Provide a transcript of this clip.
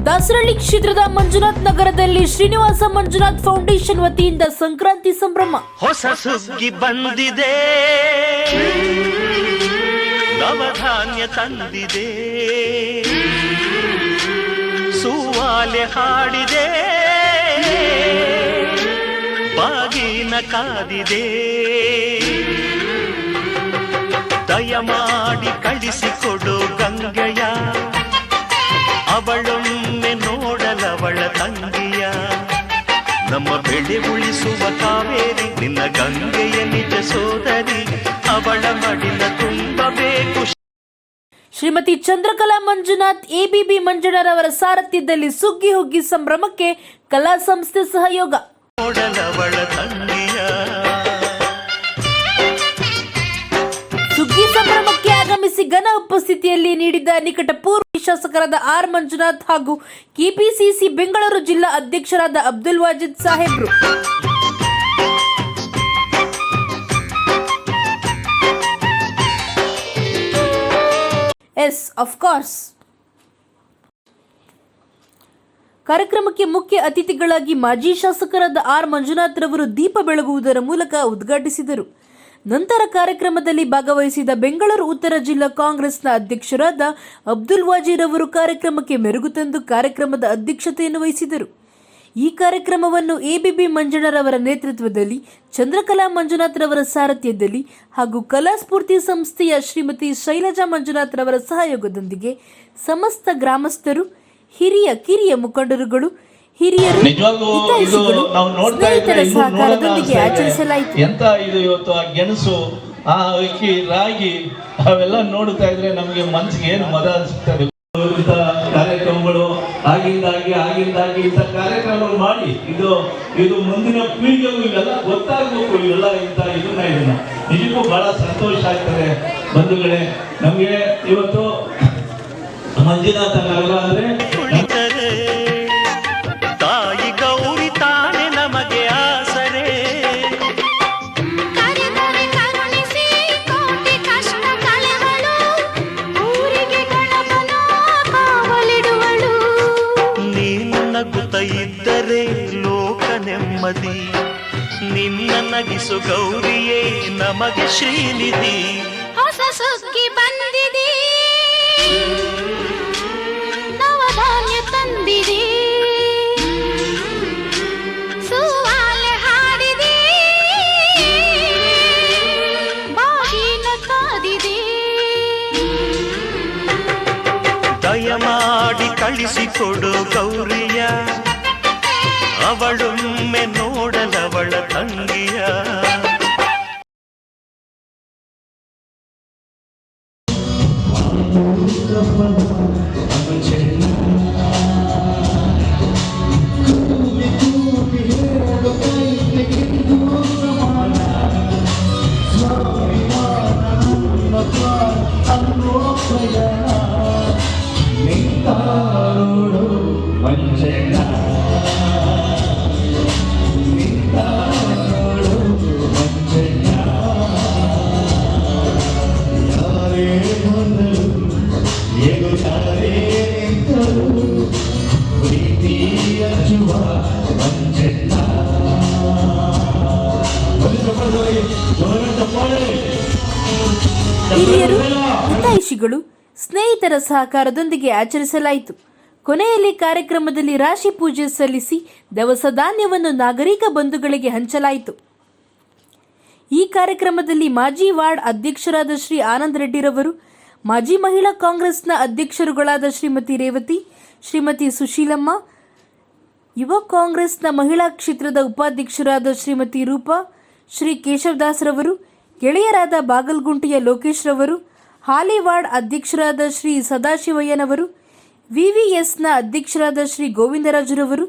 ದಾಸರಳ್ಳಿ ಕ್ಷೇತ್ರದ ಮಂಜುನಾಥ್ ನಗರದಲ್ಲಿ ಶ್ರೀನಿವಾಸ ಮಂಜುನಾಥ್ ಫೌಂಡೇಶನ್ ವತಿಯಿಂದ ಸಂಕ್ರಾಂತಿ ಸಂಭ್ರಮ. ಹೊಸ ಸುಗ್ಗಿ ಬಂದಿದೆ, ನವಧಾನ್ಯ ತಂದಿದೆ, ಸೂವಾಲೆ ಹಾಡಿದೆ, ಬಾಗಿನ ಕಾದಿದೆ. ದಯಮಾಡಿ ಕಳಿಸಿಕೊಡು ಗಂಗೆಯ, ಅವಳೊಮ್ಮೆ ನೋಡಲವಳ ತಂಗಿಯ. ನಮ್ಮ ಬೆಳೆ ಉಳಿಸುವ ಕಾವೇರಿ ನಿನ್ನ ಗಂಗೆಯ ನಿಜ ಸೋದರಿ, ಅವಳ ಮಡಿಲ ತುಂಬಬೇಕು. ಶ್ರೀಮತಿ ಚಂದ್ರಕಲಾ ಮಂಜುನಾಥ್ ಎಬಿಬಿ ಮಂಜಣ್ಣರವರ ಸಾರಥ್ಯದಲ್ಲಿ ಸುಗ್ಗಿ ಹುಗ್ಗಿ ಸಂಭ್ರಮಕ್ಕೆ ಕಲಾ ಸಂಸ್ಥೆ ಸಹಯೋಗ. ನೋಡಲವಳ ತಂಗಿಯ ಸುಗ್ಗಿ ಸಂಭ್ರಮಕ್ಕೆ ಆಗಮಿಸಿ ಘನ ಉಪಸ್ಥಿತಿಯಲ್ಲಿ ನೀಡಿದ ನಿಕಟಪೂರ್ವ ಶಾಸಕರಾದ ಆರ್ ಮಂಜುನಾಥ್ ಹಾಗೂ ಕೆಪಿಸಿಸಿ ಬೆಂಗಳೂರು ಜಿಲ್ಲಾ ಅಧ್ಯಕ್ಷರಾದ ಅಬ್ದುಲ್ ವಾಜಿದ್ ಸಾಹೇಬ್ರು. Yes of course. ಕಾರ್ಯಕ್ರಮಕ್ಕೆ ಮುಖ್ಯ ಅತಿಥಿಗಳಾಗಿ ಮಾಜಿ ಶಾಸಕರಾದ ಆರ್ ಮಂಜುನಾಥ್ ರವರು ದೀಪ ಬೆಳಗುವುದರ ಮೂಲಕ ಉದ್ಘಾಟಿಸಿದರು. ನಂತರ ಕಾರ್ಯಕ್ರಮದಲ್ಲಿ ಭಾಗವಹಿಸಿದ ಬೆಂಗಳೂರು ಉತ್ತರ ಜಿಲ್ಲಾ ಕಾಂಗ್ರೆಸ್ನ ಅಧ್ಯಕ್ಷರಾದ ಅಬ್ದುಲ್ ವಾಜೀರ್ ಅವರು ಕಾರ್ಯಕ್ರಮಕ್ಕೆ ಮೆರುಗು ತಂದು ಕಾರ್ಯಕ್ರಮದ ಅಧ್ಯಕ್ಷತೆಯನ್ನು ವಹಿಸಿದರು. ಈ ಕಾರ್ಯಕ್ರಮವನ್ನು ಎಬಿಬಿ ಮಂಜಣ್ಣರವರ ನೇತೃತ್ವದಲ್ಲಿ, ಚಂದ್ರಕಲಾ ಮಂಜುನಾಥ್ ರವರ ಸಾರಥ್ಯದಲ್ಲಿ ಹಾಗೂ ಕಲಾ ಸ್ಫೂರ್ತಿ ಸಂಸ್ಥೆಯ ಶ್ರೀಮತಿ ಶೈಲಜಾ ಮಂಜುನಾಥ್ ರವರ ಸಹಯೋಗದೊಂದಿಗೆ ಸಮಸ್ತ ಗ್ರಾಮಸ್ಥರು, ಹಿರಿಯ ಕಿರಿಯ ಮುಖಂಡರುಗಳು, ಹಿರಿಯರು, ಸ್ನೇಹಿತರ ಸಹಕಾರದೊಂದಿಗೆ ಆಚರಿಸಲಾಯಿತು. ಎಂತ ಇದು ಇವತ್ತು ಆ ಗೆಣಸು, ಆ ಅಕ್ಕಿ, ರಾಗಿ ಅವೆಲ್ಲ ನೋಡ್ತಾ ಇದ್ರೆ ನಮಗೆ ಮನಸ್ಸಿಗೆ ಏನು ಮದ ಅನಿಸುತ್ತದೆ. ಇಂಥ ಕಾರ್ಯಕ್ರಮಗಳು ಆಗಿಂದಾಗಿ ಇಂಥ ಕಾರ್ಯಕ್ರಮಗಳು ಮಾಡಿ ಇದು ಮುಂದಿನ ಪೀಳಿಗೆಗೂ ಇವೆಲ್ಲ ಗೊತ್ತಾಗಬೇಕು. ಇವೆಲ್ಲ ಇದನ್ನ ನಿಜಕ್ಕೂ ಬಹಳ ಸಂತೋಷ ಆಗ್ತದೆ ಬಂಧುಗಳೇ. ನಮಗೆ ಇವತ್ತು ಮಂಜುನಾಥ ನಗರ ಅಂದ್ರೆ ತಾಯಿ ಗೌರಿ ತಾನೆ ನಮಗೆ ಆಸರೆ. ನೀನು ನಗುತ್ತ ಇದ್ದರೆ ಲೋಕ ನೆಮ್ಮದಿ, ನಿನ್ನ ನಗಿಸು ಗೌರಿಯೇ ನಮಗೆ ಶ್ರೀನಿಧಿ. ಹೊಸ ಸುಗ್ಗಿ ಬಂದಿದೆ, ನವಧಾನ್ಯ ತಂದಿದೆ, ಸೂವಾಲೆ ಹಾಡಿದೆ, ಬಾಗಿನ ಕಾದಿದೆ. ದಯಮಾಡಿ ಕಳಿಸಿಕೊಡು ಗೌರಿಯ, ಅವಳೊಮ್ಮೆ ನೋಡಲವಳ ತಂಗಿಯ. ಹಿರಿಯರು, ಹಿತೈಷಿಗಳು, ಸ್ನೇಹಿತರ ಸಹಕಾರದೊಂದಿಗೆ ಆಚರಿಸಲಾಯಿತು. ಕೊನೆಯಲ್ಲಿ ಕಾರ್ಯಕ್ರಮದಲ್ಲಿ ರಾಶಿ ಪೂಜೆ ಸಲ್ಲಿಸಿ ದವಸ ಧಾನ್ಯವನ್ನು ನಾಗರಿಕ ಬಂಧುಗಳಿಗೆ ಹಂಚಲಾಯಿತು. ಈ ಕಾರ್ಯಕ್ರಮದಲ್ಲಿ ಮಾಜಿ ವಾರ್ಡ್ ಅಧ್ಯಕ್ಷರಾದ ಶ್ರೀ ಆನಂದ್ ರೆಡ್ಡಿರವರು, ಮಾಜಿ ಮಹಿಳಾ ಕಾಂಗ್ರೆಸ್ನ ಅಧ್ಯಕ್ಷರುಗಳಾದ ಶ್ರೀಮತಿ ರೇವತಿ, ಶ್ರೀಮತಿ ಸುಶೀಲಮ್ಮ, ಯುವ ಕಾಂಗ್ರೆಸ್ನ ಮಹಿಳಾ ಕ್ಷೇತ್ರದ ಉಪಾಧ್ಯಕ್ಷರಾದ ಶ್ರೀಮತಿ ರೂಪಾ, ಶ್ರೀ ಕೇಶವದಾಸ್ ರವರು, ಗೆಳೆಯರಾದ ಬಾಗಲಗುಂಟೆಯ ಲೋಕೇಶ್ ರವರು, ಹಾಲಿ ವಾರ್ಡ್ ಅಧ್ಯಕ್ಷರಾದ ಶ್ರೀ ಸದಾಶಿವಯ್ಯನವರು, ವಿವಿಎಸ್ನ ಅಧ್ಯಕ್ಷರಾದ ಶ್ರೀ ಗೋವಿಂದರಾಜುರವರು,